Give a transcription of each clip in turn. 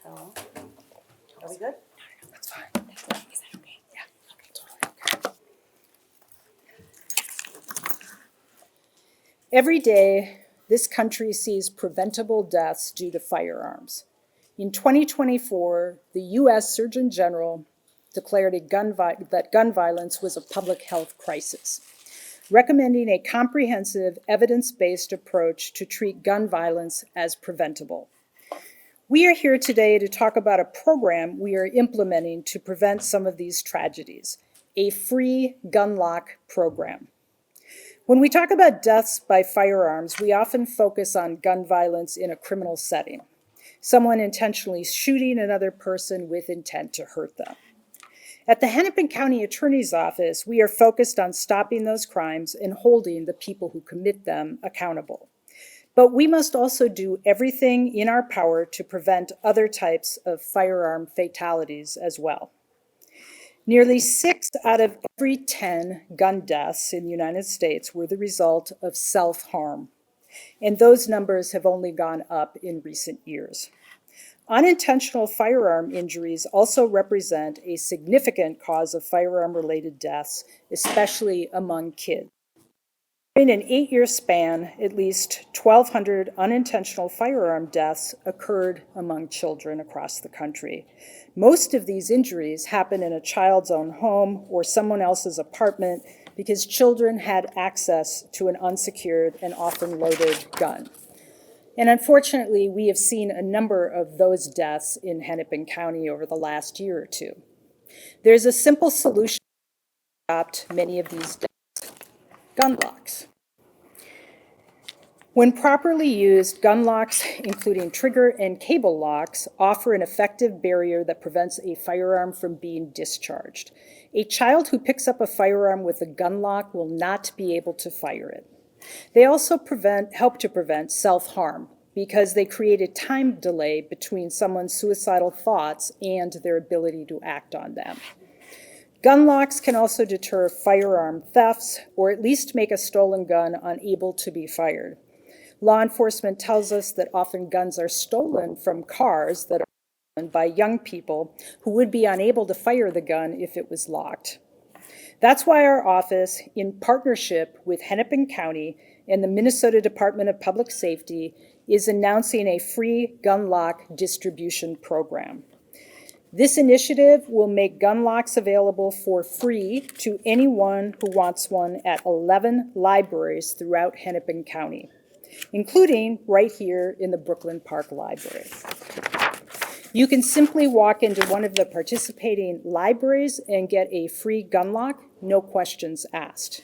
So, are we good? That's fine. Is that okay? Yeah, okay, totally okay. Every day, this country sees preventable deaths due to firearms. In 2024, the U.S. Surgeon General declared that gun violence was a public health crisis, recommending a comprehensive, evidence-based approach to treat gun violence as preventable. We are here today to talk about a program we are implementing to prevent some of these tragedies, a free gun lock program. When we talk about deaths by firearms, we often focus on gun violence in a criminal setting, someone intentionally shooting another person with intent to hurt them. At the Hennepin County Attorney's Office, we are focused on stopping those crimes and holding the people who commit them accountable. But we must also do everything in our power to prevent other types of firearm fatalities as well. Nearly 6 out of every 10 gun deaths in the United States were the result of self-harm, and those numbers have only gone up in recent years. Unintentional firearm injuries also represent a significant cause of firearm-related deaths, especially among kids. During an 8-year span, at least 1,200 unintentional firearm deaths occurred among children across the country. Most of these injuries happen in a child's own home or someone else's apartment because children had access to an unsecured and often loaded gun. And unfortunately, we have seen a number of those deaths in Hennepin County over the last year or two. There's a simple solution to stop many of these deaths: gun locks. When properly used, gun locks, including trigger and cable locks, offer an effective barrier that prevents a firearm from being discharged. A child who picks up a firearm with a gun lock will not be able to fire it. They also help to prevent self-harm because they create a time delay between someone's suicidal thoughts and their ability to act on them. Gun locks can also deter firearm thefts or at least make a stolen gun unable to be fired. Law enforcement tells us that often guns are stolen from cars that are owned by young people who would be unable to fire the gun if it was locked. That's why our office, in partnership with Hennepin County and the Minnesota Department of Public Safety, is announcing a free gun lock distribution program. This initiative will make gun locks available for free to anyone who wants one at 11 libraries throughout Hennepin County, including right here in the Brooklyn Park Library. You can simply walk into one of the participating libraries and get a free gun lock, no questions asked.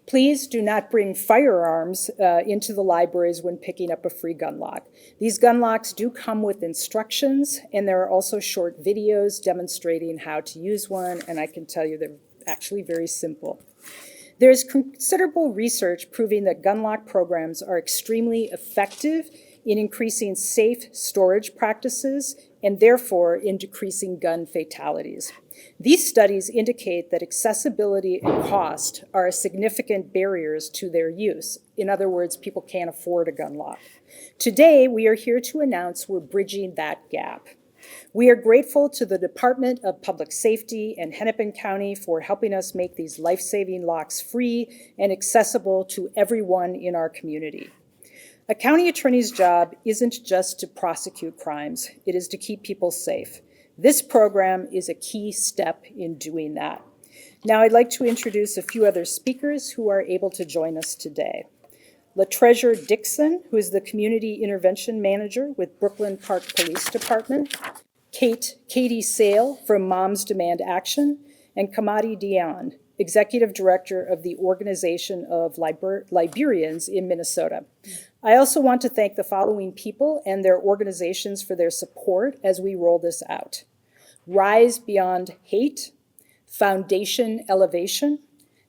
Please do not bring firearms into the libraries when picking up a free gun lock. These gun locks do come with instructions, and there are also short videos demonstrating how to use one, and I can tell you they're actually very simple. There's considerable research proving that gun lock programs are extremely effective in increasing safe storage practices and therefore in decreasing gun fatalities. These studies indicate that accessibility and cost are significant barriers to their use. In other words, people can't afford a gun lock. Today, we are here to announce we're bridging that gap. We are grateful to the Department of Public Safety and Hennepin County for helping us make these life-saving locks free and accessible to everyone in our community. A county attorney's job isn't just to prosecute crimes, it is to keep people safe. This program is a key step in doing that. Now I'd like to introduce a few other speakers who are able to join us today. LaTreasure Dixon, who is the Community Intervention Manager with Brooklyn Park Police Department, Katie Sale from Moms Demand Action, and Kamadi Dion, Executive Director of the Organization of Librarians in Minnesota. I also want to thank the following people and their organizations for their support as we roll this out: Rise Beyond Hate, Foundation Elevation,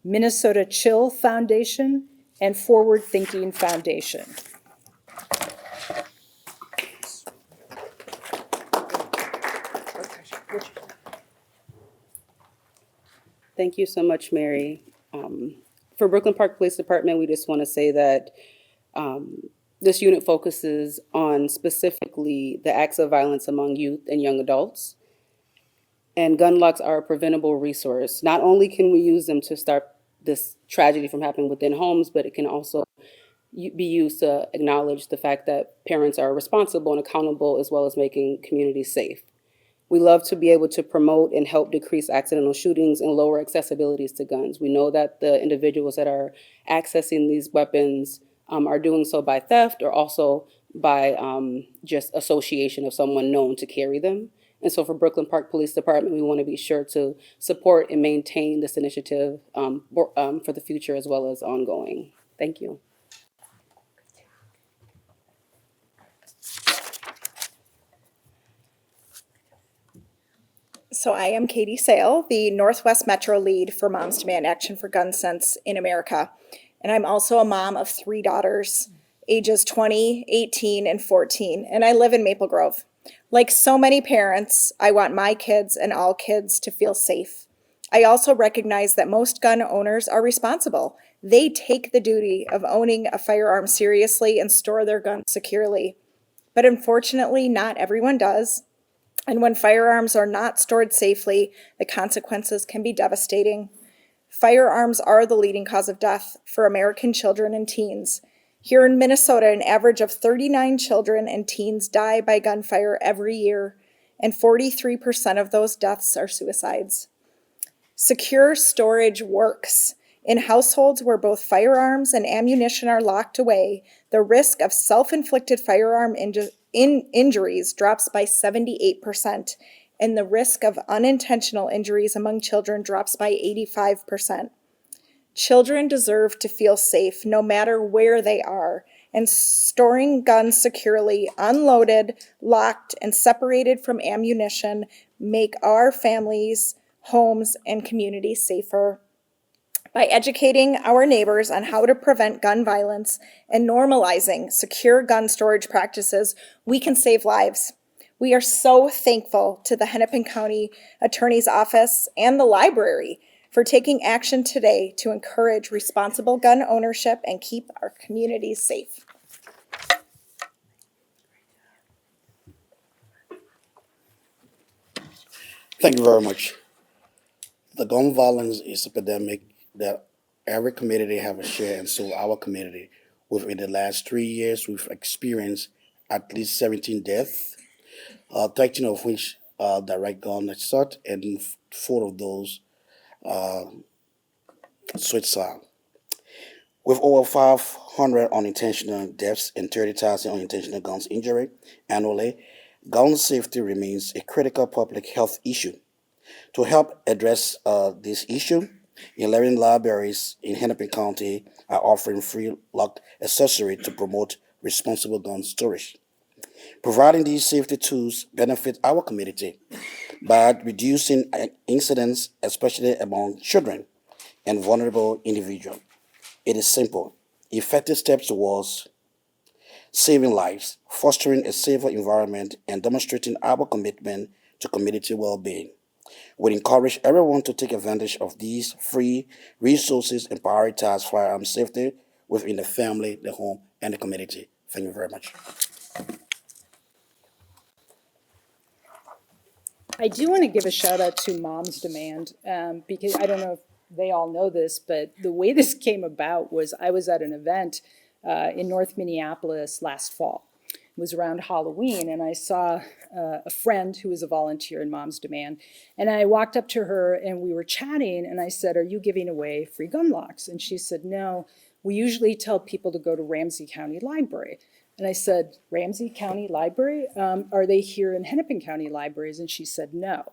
Minnesota Chill Foundation, and Forward Thinking Foundation. Thank you so much, Mary. For Brooklyn Park Police Department, we just want to say that This unit focuses on specifically the acts of violence among youth and young adults. And gun locks are a preventable resource. Not only can we use them to stop this tragedy from happening within homes, but it can also be used to acknowledge the fact that parents are responsible and accountable, as well as making communities safe. We love to be able to promote and help decrease accidental shootings and lower accessibilities to guns. We know that the individuals that are accessing these weapons are doing so by theft or also by just association of someone known to carry them. And so for Brooklyn Park Police Department, we want to be sure to support and maintain this initiative for the future as well as ongoing. Thank you. So I am Katie Sale, the Northwest Metro lead for Moms Demand Action for Gun Sense in America. And I'm also a mom of 3 daughters, ages 20, 18, and 14, and I live in Maple Grove. Like so many parents, I want my kids and all kids to feel safe. I also recognize that most gun owners are responsible. They take the duty of owning a firearm seriously and store their guns securely. But unfortunately, not everyone does. And when firearms are not stored safely, the consequences can be devastating. Firearms are the leading cause of death for American children and teens. Here in Minnesota, an average of 39 children and teens die by gunfire every year, and 43% of those deaths are suicides. Secure storage works. In households where both firearms and ammunition are locked away, the risk of self-inflicted firearm injuries drops by 78%, and the risk of unintentional injuries among children drops by 85%. Children deserve to feel safe no matter where they are, and storing guns securely, unloaded, locked, and separated from ammunition make our families, homes, and communities safer. By educating our neighbors on how to prevent gun violence and normalizing secure gun storage practices, we can save lives. We are so thankful to the Hennepin County Attorney's Office and the library for taking action today to encourage responsible gun ownership and keep our communities safe. Thank you very much. The gun violence is epidemic that every community have a share, and so our community, within the last 3 years, we've experienced at least 17 deaths, 13 of which are direct gun assault, and 4 of those suicide. With over 500 unintentional deaths and 30,000 unintentional guns injury annually, gun safety remains a critical public health issue. To help address this issue, 11 libraries in Hennepin County are offering free locked accessories to promote responsible gun storage. Providing these safety tools benefit our community by reducing incidents, especially among children and vulnerable individuals. It is simple, effective steps towards saving lives, fostering a safer environment, and demonstrating our commitment to community well-being. We encourage everyone to take advantage of these free resources and prioritize firearm safety within the family, the home, and the community. Thank you very much. I do want to give a shout out to Moms Demand because I don't know if they all know this, but the way this came about was I was at an event in North Minneapolis last fall. It was around Halloween, and I saw a friend who was a volunteer in Moms Demand, and I walked up to her and we were chatting, and I said, "Are you giving away free gun locks?" And she said, "No, we usually tell people to go to Ramsey County Library." And I said, "Ramsey County Library? Are they here in Hennepin County Libraries?" And she said, "No."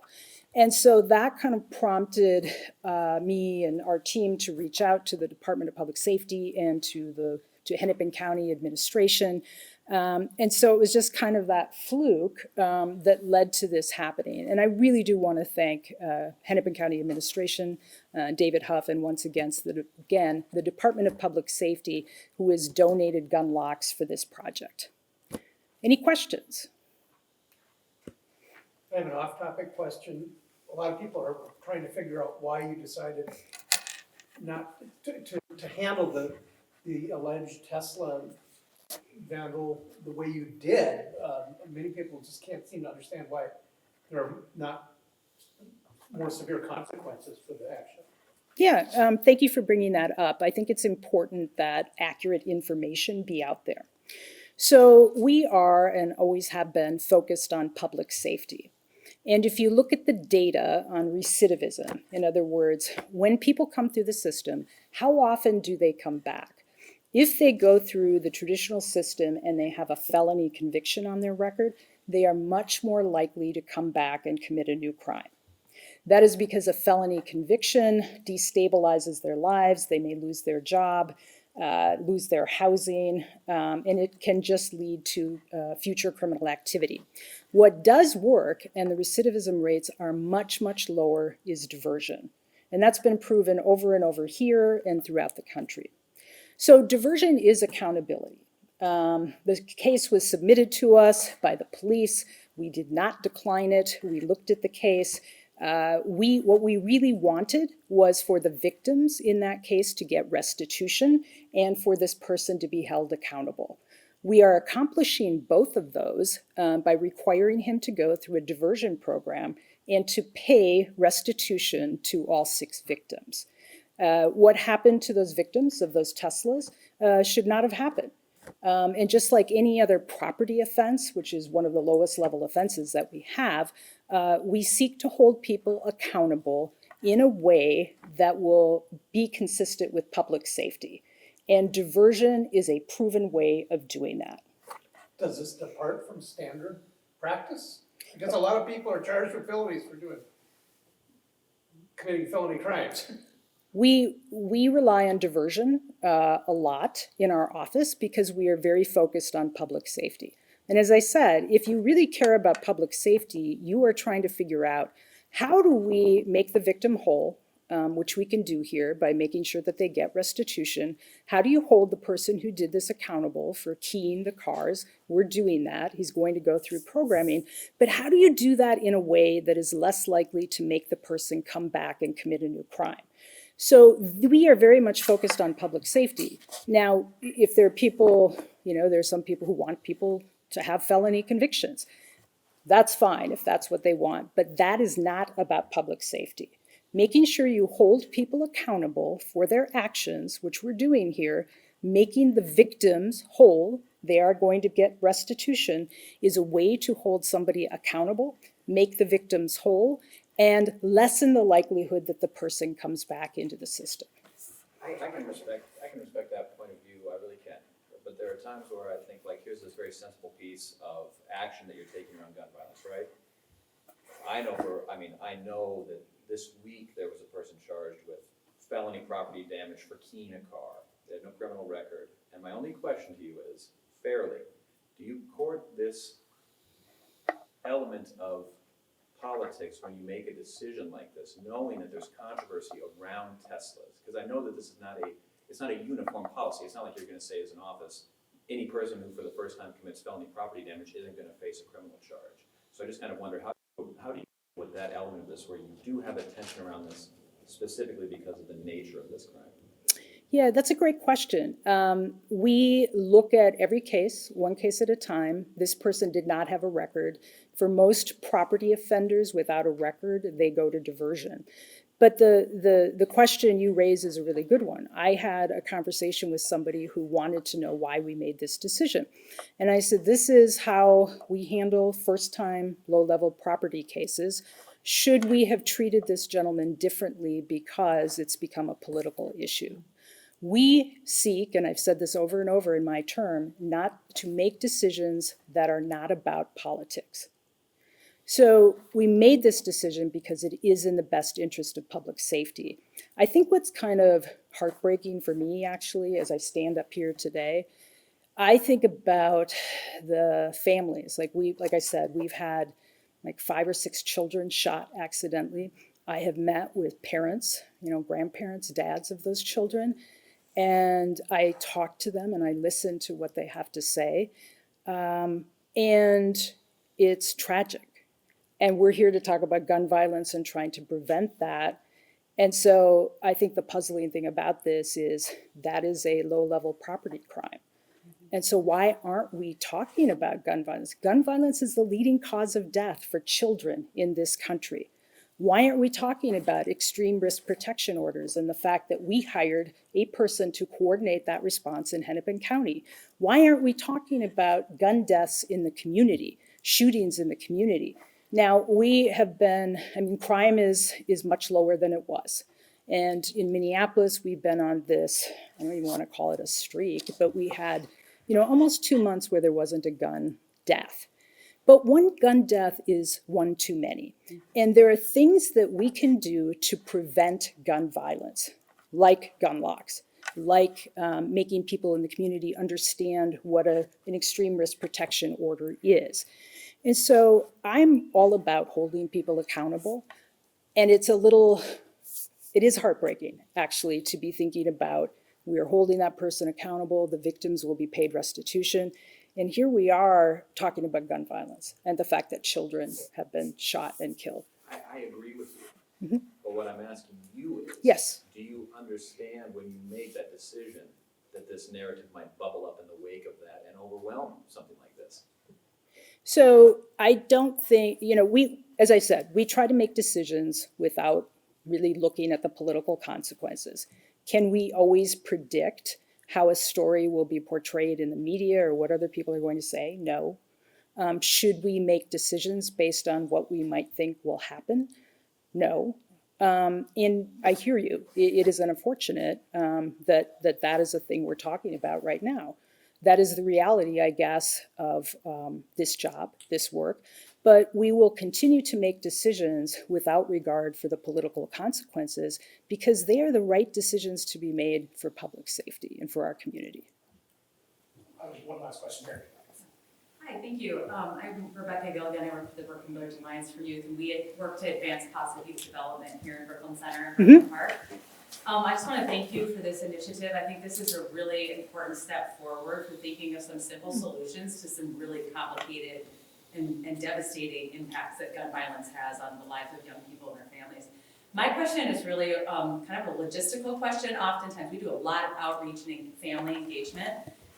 And so that kind of prompted me and our team to reach out to the Department of Public Safety and to Hennepin County administration. And so it was just kind of that fluke that led to this happening. And I really do want to thank Hennepin County administration, David Huff, and once again, the Department of Public Safety, who has donated gun locks for this project. Any questions? I have an off-topic question. A lot of people are trying to figure out why you decided not to handle the alleged Tesla Vandal the way you did, many people just can't seem to understand why there are not more severe consequences for the action. Yeah, thank you for bringing that up. I think it's important that accurate information be out there. So we are and always have been focused on public safety. And if you look at the data on recidivism, in other words, when people come through the system, how often do they come back? If they go through the traditional system and they have a felony conviction on their record, they are much more likely to come back and commit a new crime. That is because a felony conviction destabilizes their lives. They may lose their job, lose their housing, and it can just lead to future criminal activity. What does work, and the recidivism rates are much, much lower, is diversion. And that's been proven over and over here and throughout the country. So diversion is accountability. The case was submitted to us by the police. We did not decline it. We looked at the case. What we really wanted was for the victims in that case to get restitution and for this person to be held accountable. We are accomplishing both of those by requiring him to go through a diversion program and to pay restitution to all 6 victims. What happened to those victims of those Teslas should not have happened. And just like any other property offense, which is one of the lowest level offenses that we have, we seek to hold people accountable in a way that will be consistent with public safety. And diversion is a proven way of doing that. Does this depart from standard practice? Because a lot of people are charged with felonies for committing felony crimes. We rely on diversion a lot in our office because we are very focused on public safety. And as I said, if you really care about public safety, you are trying to figure out how do we make the victim whole, which we can do here by making sure that they get restitution. How do you hold the person who did this accountable for keying the cars? We're doing that. He's going to go through programming. But how do you do that in a way that is less likely to make the person come back and commit a new crime? So we are very much focused on public safety. Now, if there are people, there's some people who want people to have felony convictions. That's fine if that's what they want, but that is not about public safety. Making sure you hold people accountable for their actions, which we're doing here, making the victims whole, they are going to get restitution, is a way to hold somebody accountable, make the victims whole, and lessen the likelihood that the person comes back into the system. I can respect that point of view, I really can. But there are times where I think, like, here's this very sensible piece of action that you're taking around gun violence, right? I know that this week there was a person charged with felony property damage for keying a car. They had no criminal record. And my only question to you is, fairly, do you court this element of politics when you make a decision like this, knowing that there's controversy around Teslas? Because I know that this is it's not a uniform policy. It's not like you're going to say as an office, any person who for the first time commits felony property damage isn't going to face a criminal charge. So I just kind of wonder, how do you deal with that element of this where you do have a tension around this specifically because of the nature of this crime? Yeah, that's a great question. We look at every case, one case at a time. This person did not have a record. For most property offenders without a record, they go to diversion. But the question you raise is a really good one. I had a conversation with somebody who wanted to know why we made this decision. And I said, this is how we handle first-time low-level property cases. Should we have treated this gentleman differently because it's become a political issue? We seek, and I've said this over and over in my term, not to make decisions that are not about politics. So we made this decision because it is in the best interest of public safety. I think what's kind of heartbreaking for me, actually, as I stand up here today, I think about the families. Like I said, we've had like 5 or 6 children shot accidentally. I have met with parents, grandparents, dads of those children. And I talk to them and I listen to what they have to say. And it's tragic. And we're here to talk about gun violence and trying to prevent that. And so I think the puzzling thing about this is that is a low-level property crime. And so why aren't we talking about gun violence? Gun violence is the leading cause of death for children in this country. Why aren't we talking about extreme risk protection orders and the fact that we hired a person to coordinate that response in Hennepin County? Why aren't we talking about gun deaths in the community, shootings in the community? Now, we have been, I mean, crime is much lower than it was. And in Minneapolis, we've been on this, I don't even want to call it a streak, but we had, almost 2 months where there wasn't a gun death. But one gun death is one too many. And there are things that we can do to prevent gun violence, like gun locks, like making people in the community understand what an extreme risk protection order is. And so I'm all about holding people accountable. And it is heartbreaking, actually, to be thinking about we are holding that person accountable, the victims will be paid restitution. And here we are talking about gun violence and the fact that children have been shot and killed. I agree with you, but what I'm asking you is. Yes. Do you understand when you made that decision that this narrative might bubble up in the wake of that and overwhelm something like this? So I don't think, as I said, we try to make decisions without really looking at the political consequences. Can we always predict how a story will be portrayed in the media or what other people are going to say? No. Should we make decisions based on what we might think will happen? No. And I hear you. It is unfortunate that is a thing we're talking about right now. That is the reality, I guess, of this job, this work. But we will continue to make decisions without regard for the political consequences because they are the right decisions to be made for public safety and for our community. One last question here. Hi, thank you. I'm Rebecca Gilligan. I work for the Brooklyn Village Alliance for Youth, and we work to advance positive youth development here in Brooklyn Center and Brooklyn Park. I just want to thank you for this initiative. I think this is a really important step forward for thinking of some simple solutions to some really complicated and devastating impacts that gun violence has on the lives of young people and their families. My question is really kind of a logistical question. Oftentimes, we do a lot of outreach and family engagement,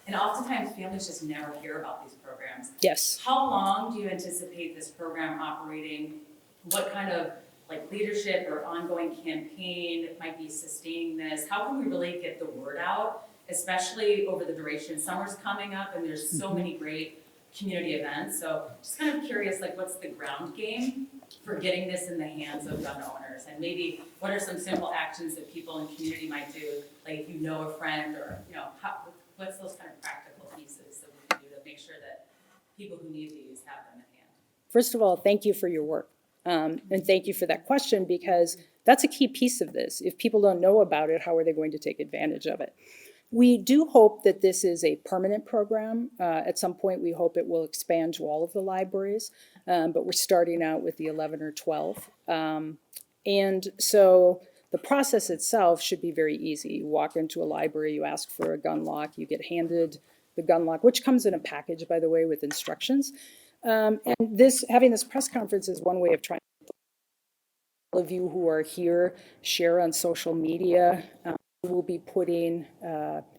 and oftentimes families just never hear about these programs. Yes. How long do you anticipate this program operating? What kind of leadership or ongoing campaign might be sustaining this? How can we really get the word out, especially over the duration? Summer's coming up and there's so many great community events. So just kind of curious, what's the ground game for getting this in the hands of gun owners? And maybe what are some simple actions that people in the community might do? If you know a friend or, what's those kind of practical pieces that we can do to make sure that people who need these have them at hand? First of all, thank you for your work. And thank you for that question because that's a key piece of this. If people don't know about it, how are they going to take advantage of it? We do hope that this is a permanent program. At some point, we hope it will expand to all of the libraries, but we're starting out with the 11 or 12. And so the process itself should be very easy. You walk into a library, you ask for a gun lock, you get handed the gun lock, which comes in a package, by the way, with instructions. And having this press conference is one way of trying to all of you who are here share on social media. We'll be putting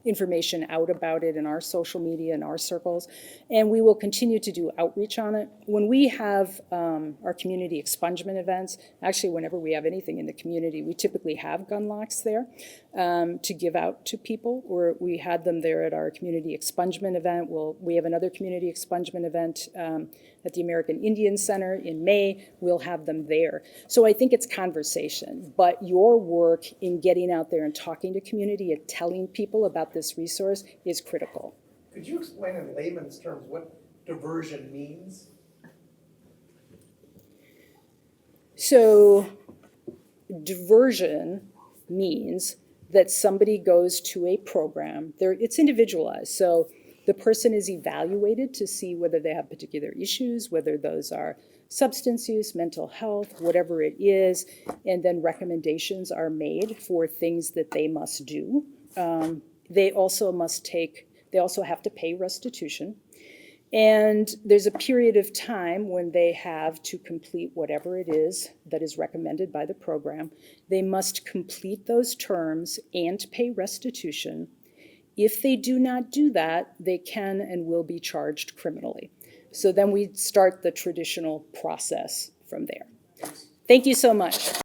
information out about it in our social media and our circles, and we will continue to do outreach on it. When we have our community expungement events, actually whenever we have anything in the community, we typically have gun locks there to give out to people, or we had them there at our community expungement event. We have another community expungement event at the American Indian Center in May. We'll have them there. So I think it's conversation, but your work in getting out there and talking to community and telling people about this resource is critical. Could you explain in layman's terms what diversion means? So diversion means that somebody goes to a program. It's individualized. So the person is evaluated to see whether they have particular issues, whether those are substance use, mental health, whatever it is, and then recommendations are made for things that they must do. They also have to pay restitution. And there's a period of time when they have to complete whatever it is that is recommended by the program. They must complete those terms and pay restitution. If they do not do that, they can and will be charged criminally. So then we start the traditional process from there. Thank you so much.